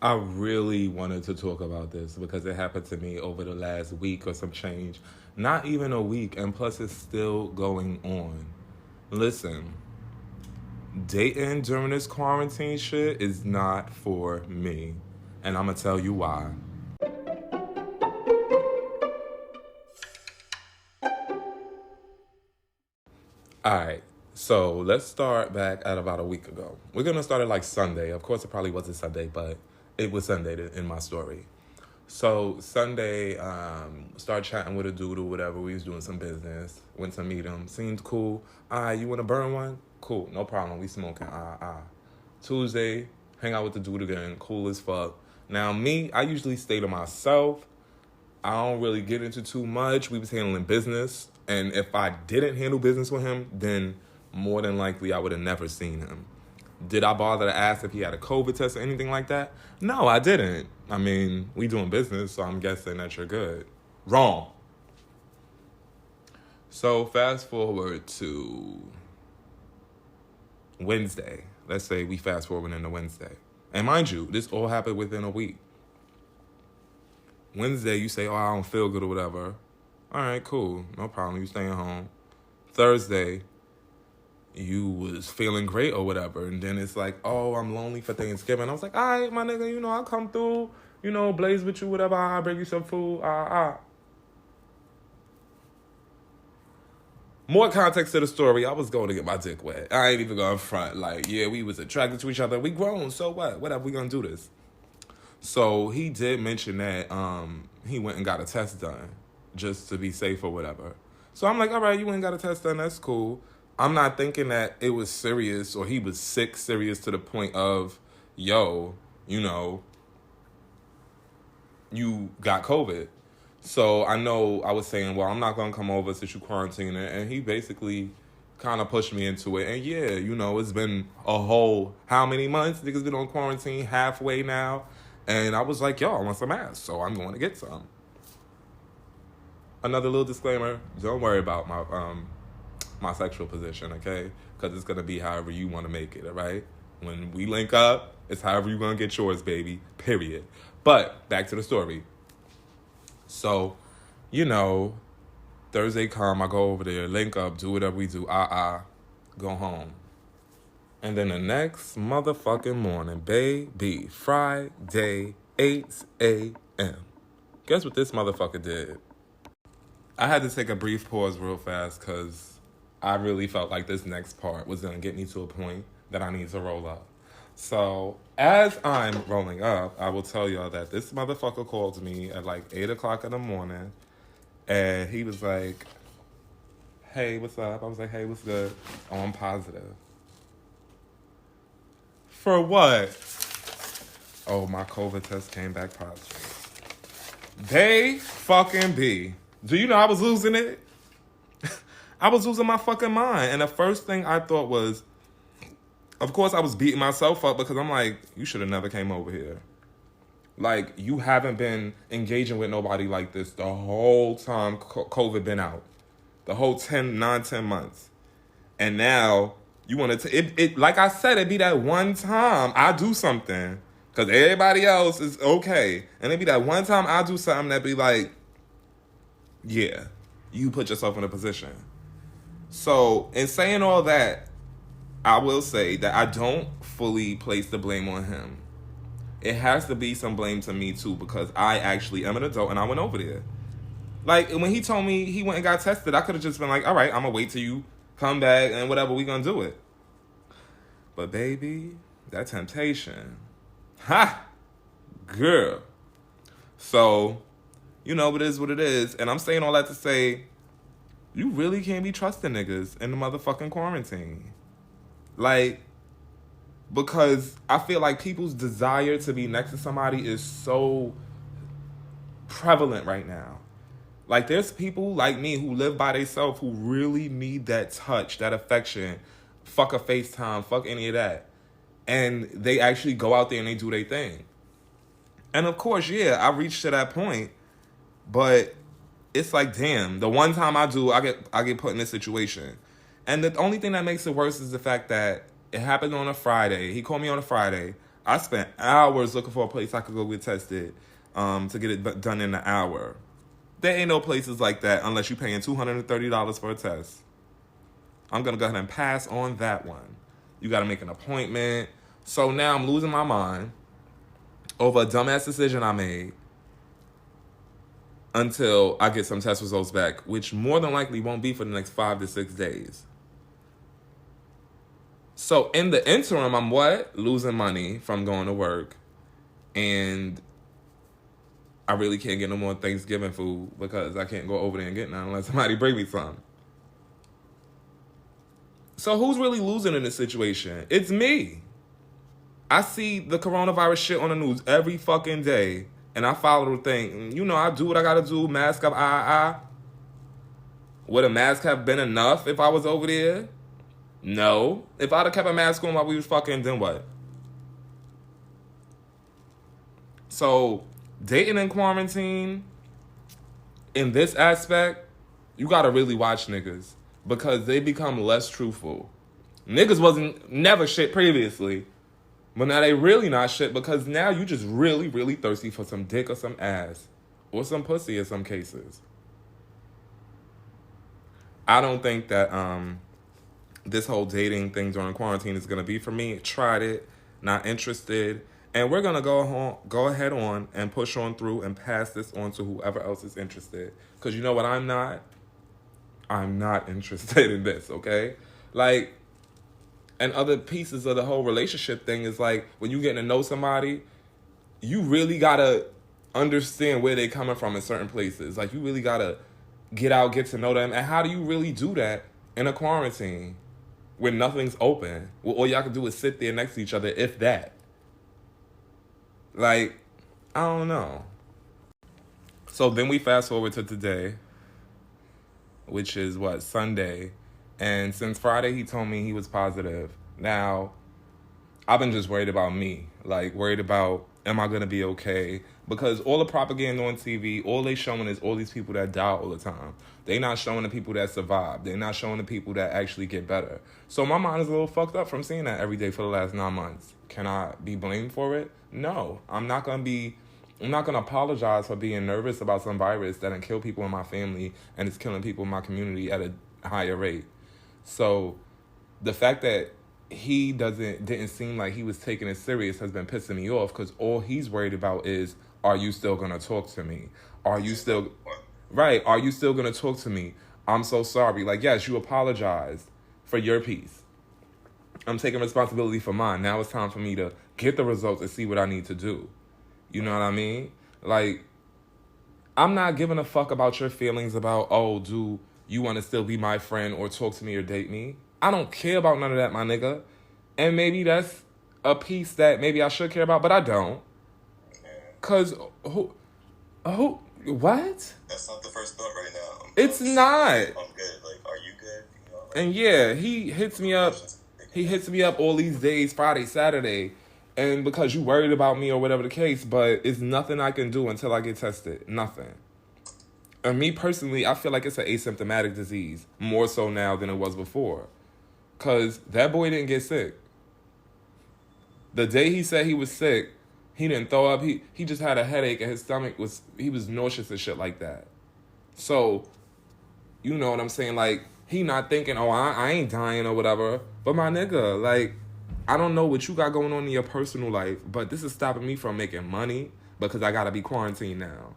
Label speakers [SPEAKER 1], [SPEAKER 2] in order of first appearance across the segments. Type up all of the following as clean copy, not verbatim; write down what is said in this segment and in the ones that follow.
[SPEAKER 1] I really wanted to talk about this because it happened to me over the last week or some change. Not even a week, and plus it's still going on. Listen, dating during this quarantine shit is not for me. And I'm gonna tell you why. Alright, so let's start back at about a week ago. We're gonna start at like Sunday. Of course, it probably wasn't Sunday, but it was Sunday in my story. So Sunday, started chatting with a dude or whatever. We was doing some business. Went to meet him. Seemed cool. You want to burn one? Cool, no problem. We smoking. Tuesday, hang out with the dude again. Cool as fuck. Now me, I usually stay to myself. I don't really get into too much. We was handling business, and if I didn't handle business with him, then more than likely I would have never seen him. Did I bother to ask if he had a COVID test or anything like that? No, I didn't. I mean, we doing business, so I'm guessing that you're good. Wrong. So fast forward to Wednesday. Let's say we fast forward into Wednesday. And mind you, this all happened within a week. Wednesday, you say, I don't feel good or whatever. All right, cool. No problem. You staying home. Thursday, you was feeling great or whatever. And then it's like, I'm lonely for Thanksgiving. I was like, all right, my nigga, I'll come through, blaze with you, whatever. I'll bring you some food. More context to the story. I was going to get my dick wet. I ain't even going front. Like, yeah, we was attracted to each other. We grown, so what? Whatever, we gonna do this. So he did mention that he went and got a test done just to be safe or whatever. So I'm like, all right, you went and got a test done. That's cool. I'm not thinking that it was serious or he was sick serious to the point of, you got COVID. So I know I was saying, well, I'm not going to come over since you quarantine. And he basically kind of pushed me into it. And yeah, it's been a whole, how many months? Niggas been on quarantine, halfway now. And I was like, yo, I want some ass, so I'm going to get some. Another little disclaimer, don't worry about my sexual position, okay? Because it's going to be however you want to make it, all right? When we link up, it's however you're going to get yours, baby, period. But back to the story. So, Thursday come, I go over there, link up, do whatever we do, go home. And then the next motherfucking morning, baby, Friday, 8 a.m. Guess what this motherfucker did? I had to take a brief pause real fast because I really felt like this next part was going to get me to a point that I need to roll up. So as I'm rolling up, I will tell y'all that this motherfucker called me at like 8 o'clock in the morning. And he was like, hey, what's up? I was like, hey, what's good? Oh, I'm positive. For what? Oh, my COVID test came back positive. They fucking be. Do you know I was losing it? I was losing my fucking mind. And the first thing I thought was, of course I was beating myself up because I'm like, you should have never came over here. Like, you haven't been engaging with nobody like this the whole time COVID been out. The whole 10 months. And now you want to, it like I said, it'd be that one time I do something because everybody else is okay. And it'd be that one time I do something that'd be like, yeah, you put yourself in a position. So in saying all that, I will say that I don't fully place the blame on him. It has to be some blame to me too because I actually am an adult and I went over there. Like when he told me he went and got tested, I could have just been like, all right, I'm going to wait till you come back and whatever, we going to do it. But baby, that temptation. Ha! Girl. So, it is what it is. And I'm saying all that to say, you really can't be trusting niggas in the motherfucking quarantine. Like, because I feel like people's desire to be next to somebody is so prevalent right now. Like, there's people like me who live by themselves who really need that touch, that affection. Fuck a FaceTime, fuck any of that. And they actually go out there and they do their thing. And of course, yeah, I reached to that point. But it's like, damn, the one time I do, I get put in this situation. And the only thing that makes it worse is the fact that it happened on a Friday. He called me on a Friday. I spent hours looking for a place I could go get tested to get it done in an hour. There ain't no places like that unless you're paying $230 for a test. I'm going to go ahead and pass on that one. You got to make an appointment. So now I'm losing my mind over a dumbass decision I made until I get some test results back, which more than likely won't be for the next 5 to 6 days. So in the interim, I'm what? Losing money from going to work. And I really can't get no more Thanksgiving food because I can't go over there and get none unless somebody bring me some. So who's really losing in this situation? It's me. I see the coronavirus shit on the news every fucking day, and I follow the thing. You know, I do what I gotta do, mask up, Would a mask have been enough if I was over there? No. If I'd have kept a mask on while we was fucking, then what? So, dating in quarantine, in this aspect, you gotta really watch niggas because they become less truthful. Niggas wasn't never shit previously, but now they really not shit because now you just really, really thirsty for some dick or some ass or some pussy in some cases. I don't think that this whole dating thing during quarantine is gonna be for me. Tried it, not interested. And we're going to go ahead on and push on through and pass this on to whoever else is interested. Because you know what I'm not? I'm not interested in this, okay? Like, and other pieces of the whole relationship thing is like, when you getting to know somebody, you really got to understand where they're coming from in certain places. Like, you really got to get out, get to know them. And how do you really do that in a quarantine when nothing's open? Well, all y'all can do is sit there next to each other, if that. Like, I don't know. So then we fast forward to today, which is what, Sunday. And since Friday, he told me he was positive. Now, I've been just worried about me. Like, worried about, am I going to be okay? Because all the propaganda on TV, all they showing is all these people that die all the time. They not showing the people that survive. They're not showing the people that actually get better. So my mind is a little fucked up from seeing that every day for the last 9 months. Can I be blamed for it? No. I'm not going to apologize for being nervous about some virus that can kill people in my family and is killing people in my community at a higher rate. So the fact that he didn't seem like he was taking it serious has been pissing me off because all he's worried about is, are you still going to talk to me? Are you still going to talk to me? I'm so sorry. Like, yes, you apologized for your piece. I'm taking responsibility for mine. Now it's time for me to get the results and see what I need to do. You know what I mean? Like, I'm not giving a fuck about your feelings about, oh, do you want to still be my friend or talk to me or date me? I don't care about none of that, my nigga. And maybe that's a piece that maybe I should care about, but I don't. Because what?
[SPEAKER 2] That's not the first thought right now.
[SPEAKER 1] It's not.
[SPEAKER 2] I'm good. Like, are you good? You know, like,
[SPEAKER 1] and yeah, he hits me up. He hits me up all these days, Friday, Saturday, and because you worried about me or whatever the case, but it's nothing I can do until I get tested. Nothing. And me personally, I feel like it's an asymptomatic disease, more so now than it was before. Because that boy didn't get sick. The day he said he was sick, he didn't throw up. He just had a headache and his stomach he was nauseous and shit like that. So, you know what I'm saying? Like, he not thinking, oh, I ain't dying or whatever. But my nigga, like, I don't know what you got going on in your personal life, but this is stopping me from making money because I got to be quarantined now.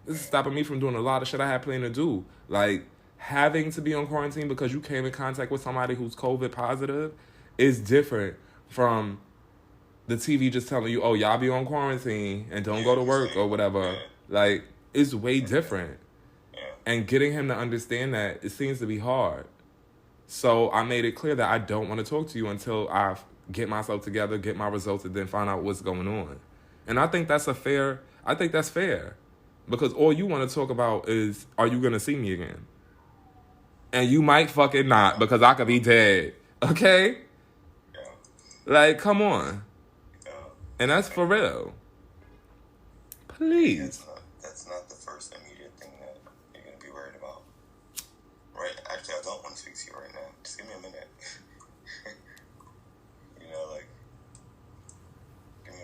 [SPEAKER 1] This is stopping me from doing a lot of shit I had planned to do. Like, having to be on quarantine because you came in contact with somebody who's COVID positive is different from the TV just telling you, oh, y'all be on quarantine and don't go to work or whatever. Like, it's way different. And getting him to understand that, it seems to be hard. So I made it clear that I don't want to talk to you until I get myself together, get my results, and then find out what's going on. And I think that's fair. Because all you want to talk about is, are you going to see me again? And you might fucking not, because I could be dead. Okay?
[SPEAKER 2] Yeah.
[SPEAKER 1] Like, come on.
[SPEAKER 2] Yeah.
[SPEAKER 1] And that's for real. Please.
[SPEAKER 2] That's not the first immediate thing that you're going to be worried about. Right? Actually, I don't want to speak to you right now. Just give me a minute. You know, like, give me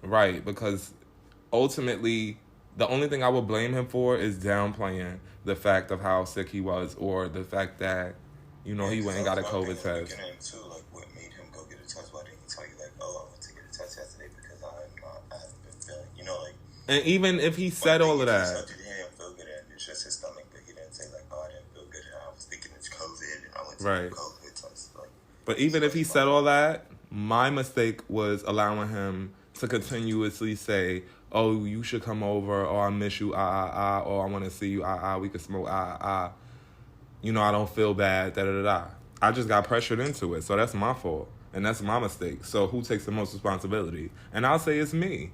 [SPEAKER 1] Right, because ultimately, the only thing I would blame him for is downplaying the fact of how sick he was, or the fact that, he went and got a COVID test.
[SPEAKER 2] Too, like, what made him go get a test? Why didn't he tell you, like, oh, I went to get a test yesterday because I haven't been feeling, like.
[SPEAKER 1] And even if he said all of that,
[SPEAKER 2] he didn't feel good and it's just his stomach, but he didn't say, like, oh, I didn't feel good and I was thinking it's COVID and I went to get a COVID test. Like,
[SPEAKER 1] but even if he said all that, my mistake was allowing him to continuously say, oh, you should come over, or I miss you, or I want to see you, we could smoke, I don't feel bad, da-da-da-da. I just got pressured into it, so that's my fault, and that's my mistake. So who takes the most responsibility? And I'll say it's me.